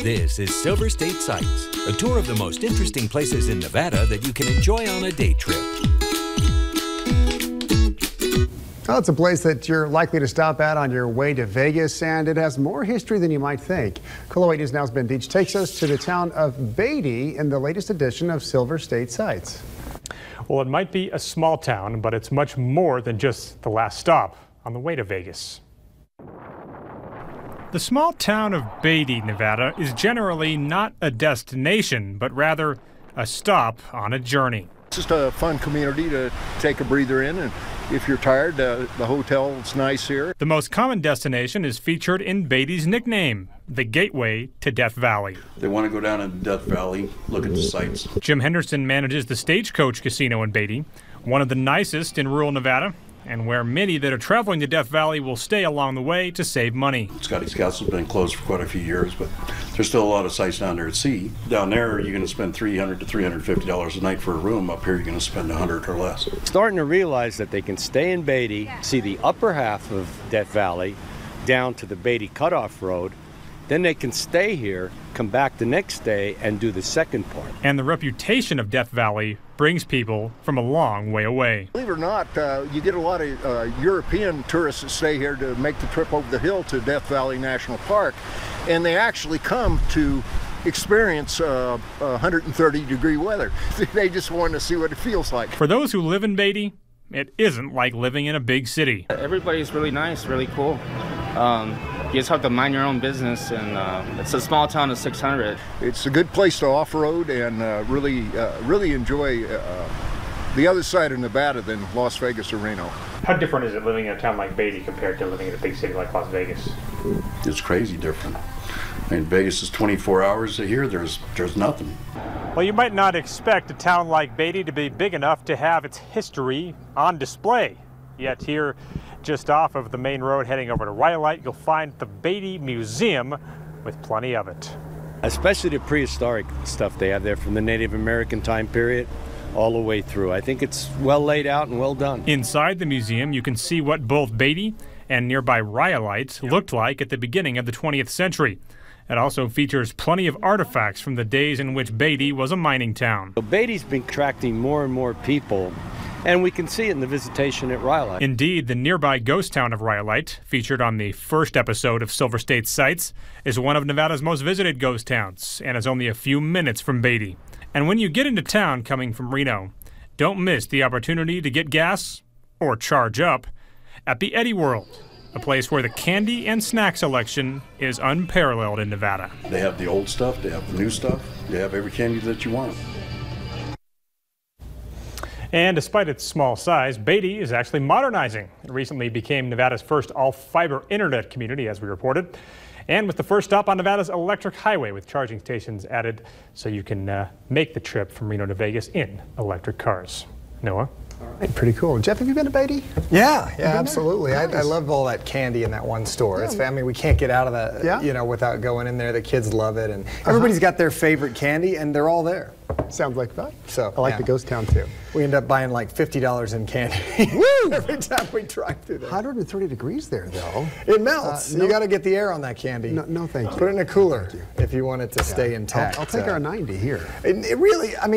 This is Silver State Sights, a tour of the most interesting places in Nevada that you can enjoy on a day trip. Well, it's a place that you're likely to stop at on your way to Vegas, and it has more history than you might think. KOLO 8 News Now's Ben Deach takes us to the town of Beatty in the latest edition of Silver State Sights. Well, it might be a small town, but it's much more than just the last stop on the way to Vegas. The small town of Beatty, Nevada, is generally not a destination, but rather a stop on a journey. It's just a fun community to take a breather in, and if you're tired, the hotel's nice here. The most common destination is featured in Beatty's nickname, the Gateway to Death Valley. They want to go down in Death Valley, look at the sights. Jim Henderson manages the Stagecoach Casino in Beatty, one of the nicest in rural Nevada, and where many that are traveling to Death Valley will stay along the way to save money. Scotty's Castle's been closed for quite a few years, but there's still a lot of sights down there at sea. Down there, you're going to spend $300 to $350 a night for a room. Up here, you're going to spend $100 or less. Starting to realize that they can stay in Beatty, see the upper half of Death Valley, down to the Beatty Cutoff Road. Then they can stay here, come back the next day, and do the second part. And the reputation of Death Valley brings people from a long way away. Believe it or not, you get a lot of European tourists that stay here to make the trip over the hill to Death Valley National Park, and they actually come to experience 130-degree weather. They just want to see what it feels like. For those who live in Beatty, it isn't like living in a big city. Everybody's really nice, really cool. You just have to mind your own business, and it's a small town of 600. It's a good place to off-road and really enjoy the other side of Nevada than Las Vegas or Reno. How different is it living in a town like Beatty compared to living in a big city like Las Vegas? It's crazy different. I mean, Vegas is 24 hours a year. There's nothing. Well, you might not expect a town like Beatty to be big enough to have its history on display. Yet here, just off of the main road heading over to Rhyolite, you'll find the Beatty Museum with plenty of it. Especially the prehistoric stuff they have there from the Native American time period all the way through. I think it's well laid out and well done. Inside the museum, you can see what both Beatty and nearby Rhyolite looked like at the beginning of the 20th century. It also features plenty of artifacts from the days in which Beatty was a mining town. So Beatty's been attracting more and more people, and we can see it in the visitation at Rhyolite. Indeed, the nearby ghost town of Rhyolite, featured on the first episode of Silver State Sights, is one of Nevada's most visited ghost towns and is only a few minutes from Beatty. And when you get into town coming from Reno, don't miss the opportunity to get gas or charge up at the Eddy World, a place where the candy and snack selection is unparalleled in Nevada. They have the old stuff, they have the new stuff, they have every candy that you want. And despite its small size, Beatty is actually modernizing. It recently became Nevada's first all-fiber internet community, as we reported, and with the first stop on Nevada's electric highway with charging stations added so you can make the trip from Reno to Vegas in electric cars. Noah? All right, pretty cool. Jeff, have you been to Beatty? Yeah, absolutely. Nice. I love all that candy in that one store. It's, I mean, we can't get out of that, you know, without going in there. The kids love it, and everybody's got their favorite candy, and they're all there. Sounds like fun. So I like the ghost town too. We end up buying like $50 in candy every time we drive through there. 130 degrees there, though. It melts. You got to get the air on that candy. No, thank you. Put it in a cooler if you want it to stay intact. I'll take our 90 here. It really, I mean.